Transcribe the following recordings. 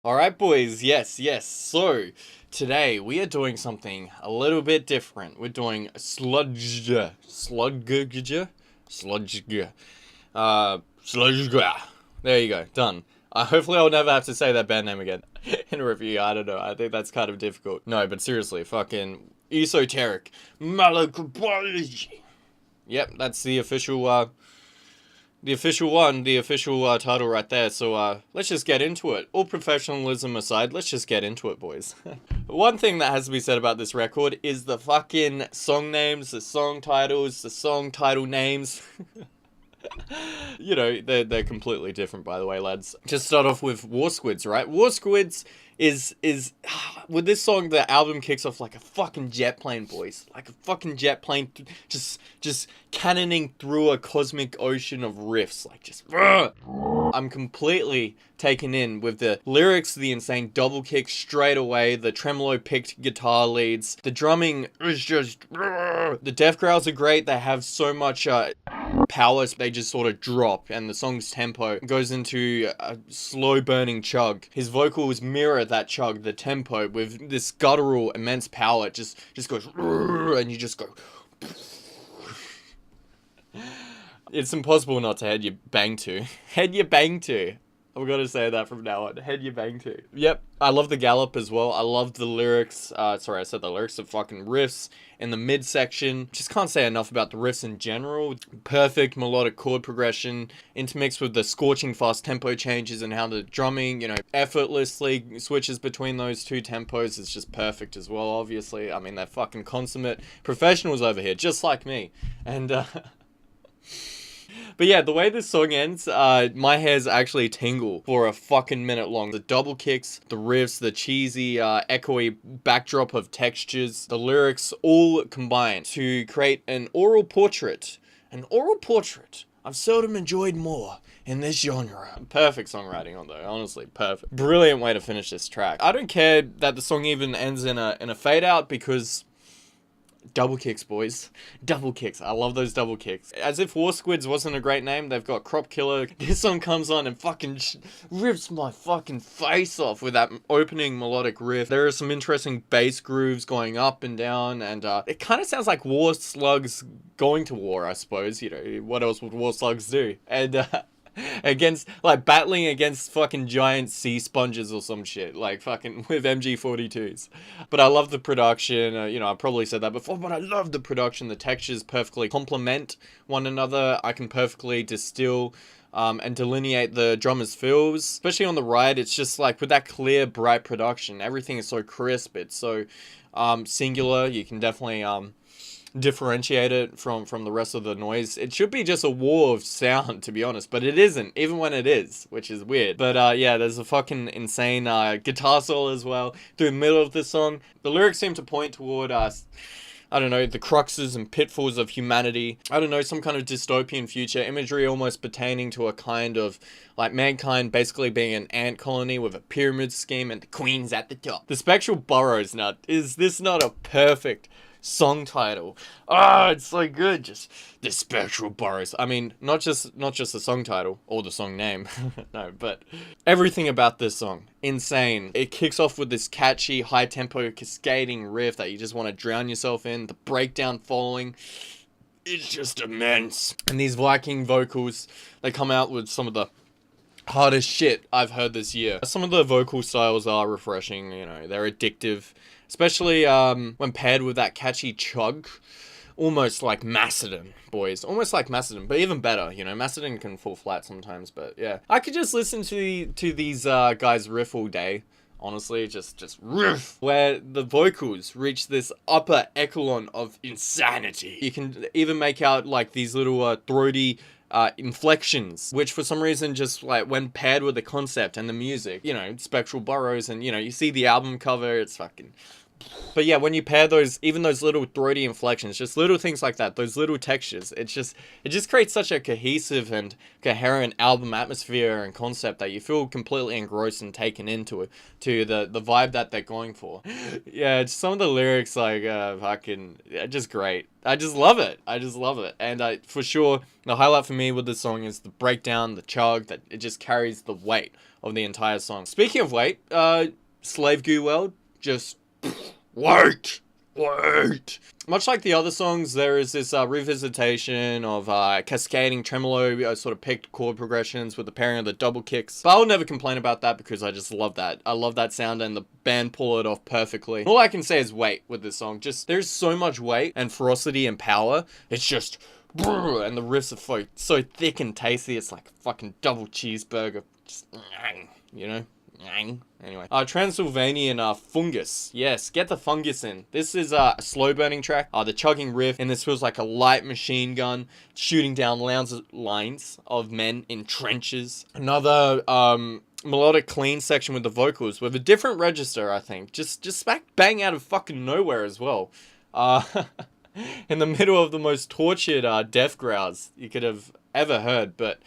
Alright, boys, yes. So, today we are doing something a little bit different. We're doing Slugdge. Sludge. There you go, done. Hopefully I'll never have to say that band name again in a review. I don't know, I think that's kind of difficult. No, but seriously, fucking Esoteric Malacology. Yep, that's the official title right there. So let's just get into it. All professionalism aside, let's just get into it, boys. One thing that has to be said about this record is the fucking song names, the song titles, the song title names. You know, they're completely different, by the way, lads. Just start off with War Squids, right? War Squids is with this song, the album kicks off like a fucking jet plane, boys. Like a fucking jet plane, just cannoning through a cosmic ocean of riffs, like just. I'm completely taken in with the lyrics, the insane double kick straight away, the tremolo picked guitar leads, the drumming is just. The death growls are great. They have so much power, so they just sort of drop, and the song's tempo goes into a slow burning chug. His vocals mirror that chug, the tempo, with this guttural immense power. It just goes, and you just go. It's impossible not to head you bang to. Head you bang to. I'm gonna say that from now on. Head you bang to. Yep. I love the gallop as well. I love the lyrics. Sorry, I said the lyrics. The fucking riffs in the midsection. Just can't say enough about the riffs in general. Perfect melodic chord progression intermixed with the scorching fast tempo changes and how the drumming, you know, effortlessly switches between those two tempos is just perfect as well, obviously. I mean, they're fucking consummate professionals over here, just like me. And, but yeah, the way this song ends, my hairs actually tingle for a fucking minute long. The double kicks, the riffs, the cheesy, echoey backdrop of textures, the lyrics all combine to create an oral portrait. An oral portrait I've seldom enjoyed more in this genre. Perfect songwriting on though, honestly, perfect. Brilliant way to finish this track. I don't care that the song even ends in a fade out because double kicks, boys. Double kicks. I love those double kicks. As if War Squids wasn't a great name, they've got Crop Killer. This song comes on and fucking rips my fucking face off with that opening melodic riff. There are some interesting bass grooves going up and down, and it kind of sounds like war slugs going to war, I suppose. You know, what else would war slugs do? And against, like, battling against fucking giant sea sponges or some shit, like fucking with MG42s. But I love the production, you know, I probably said that before, but I love the production. The textures perfectly complement one another. I can perfectly distill and delineate the drummer's feels, especially on the ride. It's just like with that clear, bright production, everything is so crisp, it's so singular. You can definitely differentiate it from the rest of the noise. It should be just a wall of sound, to be honest, but it isn't, even when it is, which is weird. But yeah, there's a fucking insane guitar solo as well through the middle of the song. The lyrics seem to point toward I don't know, the cruxes and pitfalls of humanity. I don't know, some kind of dystopian future imagery almost pertaining to a kind of, like, mankind basically being an ant colony with a pyramid scheme and the queen's at the top. The Spectral Burrows, now, is this not a perfect song title? It's so good. Just the Spectral Burrows. I mean, not just the song title or the song name. No, but everything about this song, insane. It kicks off with this catchy, high tempo, cascading riff that you just want to drown yourself in. The breakdown following, it's just immense. And these Viking vocals, they come out with some of the hardest shit I've heard this year. Some of the vocal styles are refreshing, you know, they're addictive, especially when paired with that catchy chug. Almost like Macedon, boys. Almost like Macedon, but even better, you know. Macedon can fall flat sometimes, but yeah. I could just listen to these guys riff all day. Honestly, just riff, where the vocals reach this upper echelon of insanity. You can even make out like these little throaty inflections, which for some reason just, like, when paired with the concept and the music, you know, Spectral Burrows, and, you know, you see the album cover, it's fucking But yeah, when you pair those, even those little throaty inflections, just little things like that, those little textures, it just creates such a cohesive and coherent album atmosphere and concept that you feel completely engrossed and taken into it, to the vibe that they're going for. Yeah, some of the lyrics, like, fucking, just great. I just love it. I just love it. And for sure, the highlight for me with this song is the breakdown, the chug, that it just carries the weight of the entire song. Speaking of weight, Slave Goo World, just... Wait! Much like the other songs, there is this revisitation of cascading tremolo, sort of picked chord progressions with the pairing of the double kicks. But I'll never complain about that because I just love that. I love that sound and the band pull it off perfectly. All I can say is weight with this song. Just, there's so much weight and ferocity and power. It's just... And the riffs are so thick and tasty. It's like a fucking double cheeseburger. Just... You know? Anyway, Transylvanian Fungus. Yes, get the fungus in. This is a slow burning track. The chugging riff, and this feels like a light machine gun shooting down lines of men in trenches. Another melodic clean section with the vocals with a different register, I think. Just smack bang out of fucking nowhere as well. In the middle of the most tortured death growls you could have ever heard, but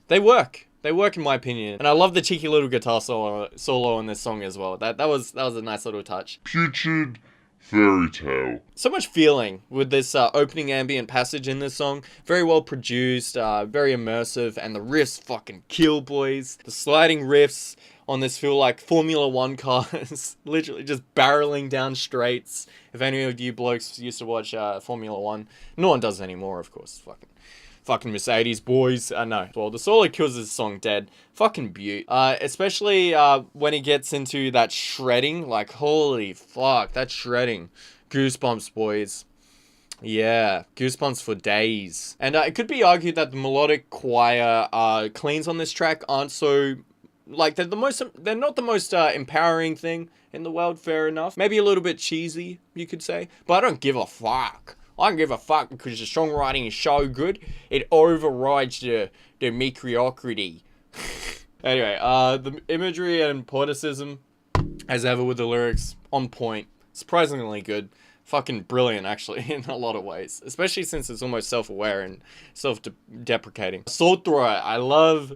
they work. They work in my opinion. And I love the cheeky little guitar solo in this song as well. That was a nice little touch. Putrid Fairy Tale. So much feeling with this opening ambient passage in this song. Very well produced, very immersive, and the riffs fucking kill, boys. The sliding riffs on this feel like Formula 1 cars. Literally just barreling down straights. If any of you blokes used to watch Formula 1. No one does anymore, of course. Fucking Mercedes boys. No. Well, the solo kills this song dead. Fucking beaut. Especially when he gets into that shredding. Like, holy fuck, that shredding. Goosebumps, boys. Yeah, goosebumps for days. And it could be argued that the melodic choir cleans on this track aren't so... Like, they're not the most empowering thing in the world, fair enough. Maybe a little bit cheesy, you could say. But I don't give a fuck. I don't give a fuck because the songwriting is so good, it overrides the mediocrity. Anyway, the imagery and poeticism, as ever with the lyrics, on point. Surprisingly good. Fucking brilliant, actually, in a lot of ways. Especially since it's almost self-aware and self-deprecating. Sword Thrower, I love...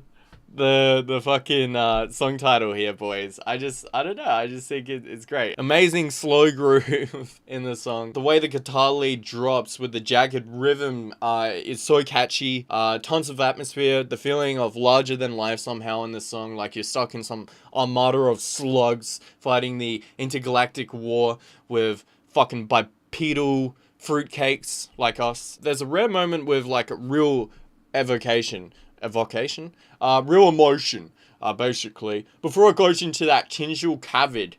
The fucking song title here, boys. I don't know, I just think it's great. Amazing slow groove in the song. The way the guitar lead drops with the jagged rhythm is so catchy. Tons of atmosphere, the feeling of larger than life somehow in this song, like you're stuck in some armada of slugs fighting the intergalactic war with fucking bipedal fruitcakes like us. There's a rare moment with like a real evocation, real emotion, basically, before it goes into that tinsel covered,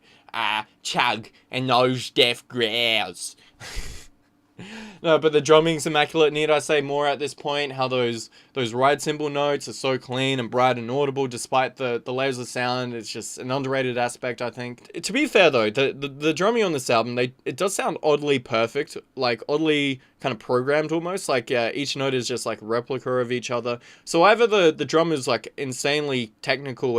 chug, and those death growls. No, but the drumming's immaculate. Need I say more at this point? How those ride cymbal notes are so clean and bright and audible despite the layers of sound. It's just an underrated aspect, I think. To be fair though, the drumming on this album, it does sound oddly perfect, like oddly kind of programmed almost. Like each note is just like a replica of each other. So either the drum is like insanely technical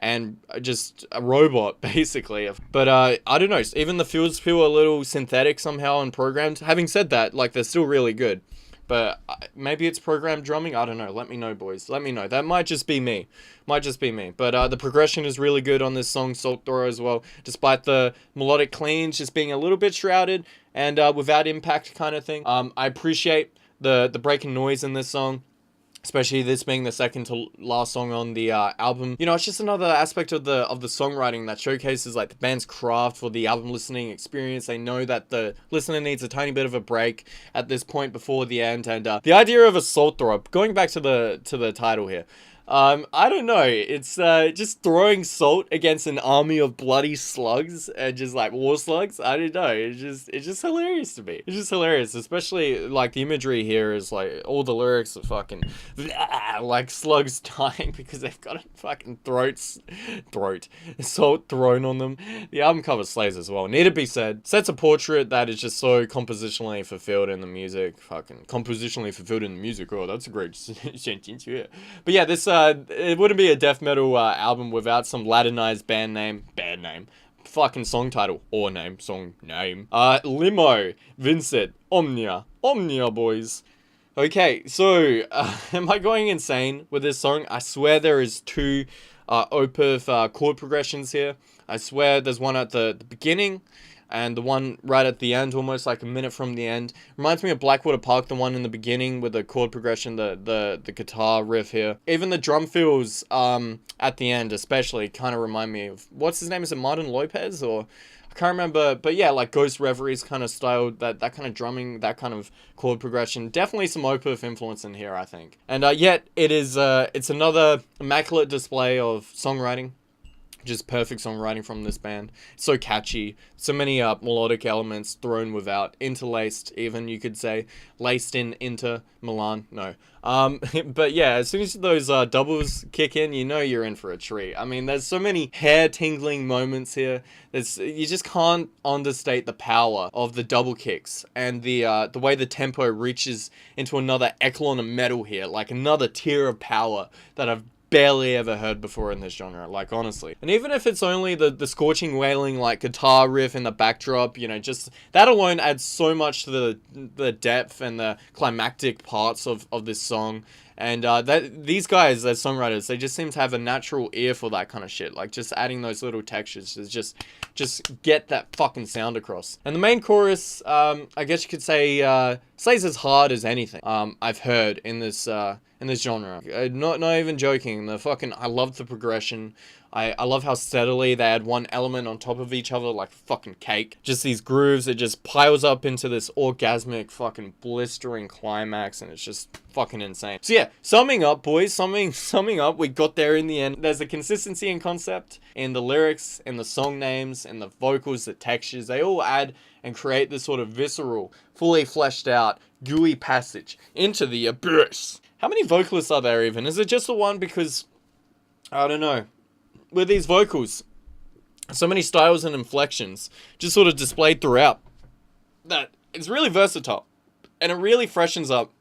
and just a robot, basically. But I don't know, even the fills feel a little synthetic somehow and programmed. Having said that, like, they're still really good. But maybe it's programmed drumming, I don't know. Let me know, boys. Let me know. That might just be me. But the progression is really good on this song, Salt Thrower, as well. Despite the melodic cleans just being a little bit shrouded and without impact kind of thing. I appreciate the breaking noise in this song. Especially this being the second to last song on the album. You know, it's just another aspect of the songwriting that showcases like the band's craft for the album listening experience. They know that the listener needs a tiny bit of a break at this point before the end. And the idea of a salt thrower, going back to the title here. I don't know, it's just throwing salt against an army of bloody slugs and just like war slugs. I don't know, it's just hilarious to me. It's just hilarious, especially like the imagery here is like all the lyrics are fucking like slugs dying because they've got a fucking salt thrown on them. The album cover slays as well, need to be said. Sets a portrait that is just so compositionally fulfilled in the music. Fucking compositionally fulfilled in the music. Oh, that's a great sentence, yeah. But yeah, this it wouldn't be a death metal album without some Latinized band name, fucking song title or name, song name. Limo, Vincit, Omnia, boys. Okay, so am I going insane with this song? I swear there is two opeth chord progressions here. I swear there's one at the beginning and the one right at the end, almost like a minute from the end. Reminds me of Blackwater Park, the one in the beginning with the chord progression, the guitar riff here. Even the drum fills at the end especially kind of remind me of, what's his name? Is it Martin Lopez? Or I can't remember, but yeah, like Ghost Reveries kind of style, that kind of drumming, that kind of chord progression. Definitely some Opeth influence in here, I think. And yet, it's another immaculate display of songwriting. Just perfect songwriting from this band. It's so catchy. So many melodic elements thrown without. Interlaced, even, you could say. Laced into Milan. No. But yeah, as soon as those doubles kick in, you know you're in for a treat. I mean, there's so many hair-tingling moments here. You just can't understate the power of the double kicks. And the way the tempo reaches into another echelon of metal here. Like another tier of power that I've barely ever heard before in this genre, like, honestly. And even if it's only the scorching wailing like guitar riff in the backdrop, you know, just that alone adds so much to the depth and the climactic parts of this song. And these guys, as songwriters, they just seem to have a natural ear for that kind of shit. Like, just adding those little textures to just get that fucking sound across. And the main chorus, I guess you could say, slays as hard as anything I've heard in this genre. Not even joking. I love the progression. I love how steadily they add one element on top of each other like fucking cake. Just these grooves, it just piles up into this orgasmic fucking blistering climax, and it's just fucking insane. So yeah, summing up, boys, summing up, we got there in the end. There's a consistency in concept, in the lyrics, in the song names, in the vocals, the textures. They all add and create this sort of visceral, fully fleshed out, gooey passage into the abyss. How many vocalists are there even? Is it just the one? Because, I don't know. With these vocals, so many styles and inflections just sort of displayed throughout, that it's really versatile. And it really freshens up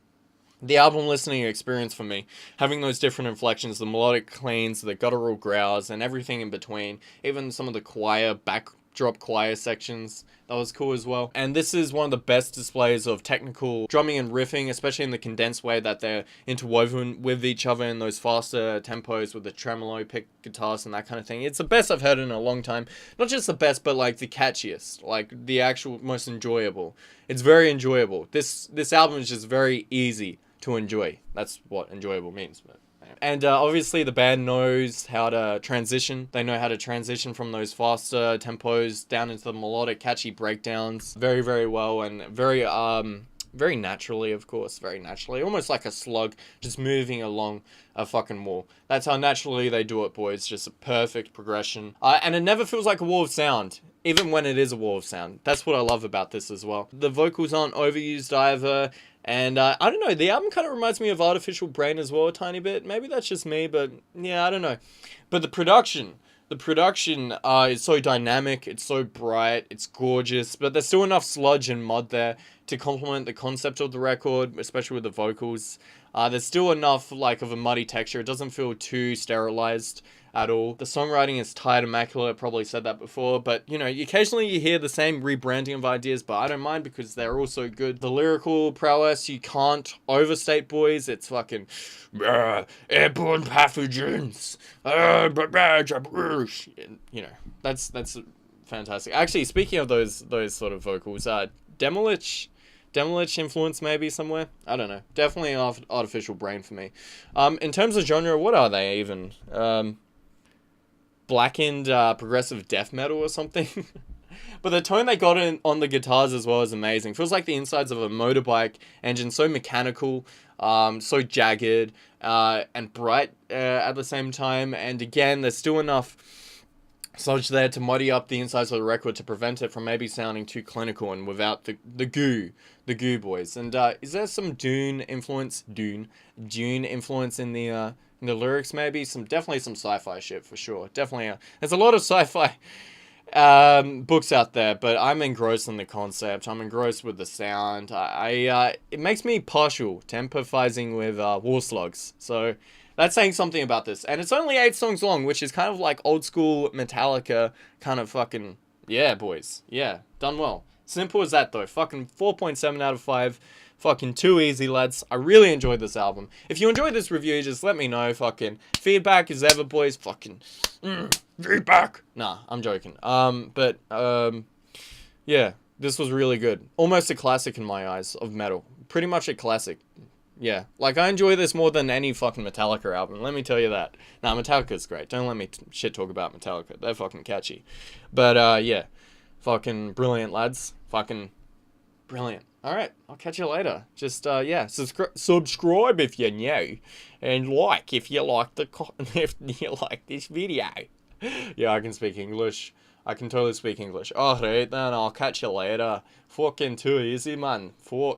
the album listening experience for me. Having those different inflections, the melodic cleans, the guttural growls, and everything in between. Even some of the backdrop choir sections. That was cool as well. And this is one of the best displays of technical drumming and riffing, especially in the condensed way that they're interwoven with each other in those faster tempos with the tremolo pick guitars and that kind of thing. It's the best I've heard in a long time. Not just the best, but like the catchiest, like the actual most enjoyable. It's very enjoyable. This album is just very easy to enjoy. That's what enjoyable means. And obviously the band knows how to transition. They know how to transition from those faster tempos down into the melodic, catchy breakdowns very, very well, and very naturally, of course, very naturally. Almost like a slug just moving along a fucking wall. That's how naturally they do it, boys. Just a perfect progression. And it never feels like a wall of sound, even when it is a wall of sound. That's what I love about this as well. The vocals aren't overused either. And I don't know, the album kind of reminds me of Artificial Brain as well a tiny bit. Maybe that's just me, but yeah, I don't know. But the production is so dynamic, it's so bright, it's gorgeous, but there's still enough sludge and mud there to complement the concept of the record, especially with the vocals. There's still enough like of a muddy texture. It doesn't feel too sterilized at all. The songwriting is tight, immaculate. Probably said that before, but you know, occasionally you hear the same rebranding of ideas, but I don't mind because they're all so good. The lyrical prowess you can't overstate, boys. It's fucking airborne pathogens. You know, that's fantastic. Actually, speaking of those sort of vocals, Demilich influence maybe somewhere. I don't know. Definitely Artificial Brain for me. In terms of genre, what are they even? Blackened progressive death metal or something. But the tone they got on the guitars as well is amazing. Feels like the insides of a motorbike engine, so mechanical, so jagged, and bright at the same time. And again, there's still enough sludge there to muddy up the insides of the record to prevent it from maybe sounding too clinical and without the goo, boys. And is there some Dune influence in the lyrics? Maybe definitely some sci-fi shit for sure. Definitely, there's a lot of sci-fi books out there, but I'm engrossed in the concept. I'm engrossed with the sound. It makes me partial to empathizing with war slugs. So That's saying something about this. And it's only 8 songs long, which is kind of like old school Metallica kind of fucking, yeah, boys. Yeah, done well. Simple as that, though. Fucking 4.7 out of 5. Fucking too easy, lads. I really enjoyed this album. If you enjoyed this review, just let me know. Fucking feedback as ever, boys. Fucking feedback. Nah, I'm joking. Yeah, this was really good. Almost a classic in my eyes of metal. Pretty much a classic. Yeah, like, I enjoy this more than any fucking Metallica album, let me tell you that. Nah, Metallica's great. Don't let me shit talk about Metallica. They're fucking catchy. But, yeah. Fucking brilliant, lads. Fucking brilliant. Alright, I'll catch you later. Just, yeah, subscribe if you're new. And like if you like if you like this video. Yeah, I can speak English. I can totally speak English. Alright, then I'll catch you later. Fucking too easy, man. Fuck.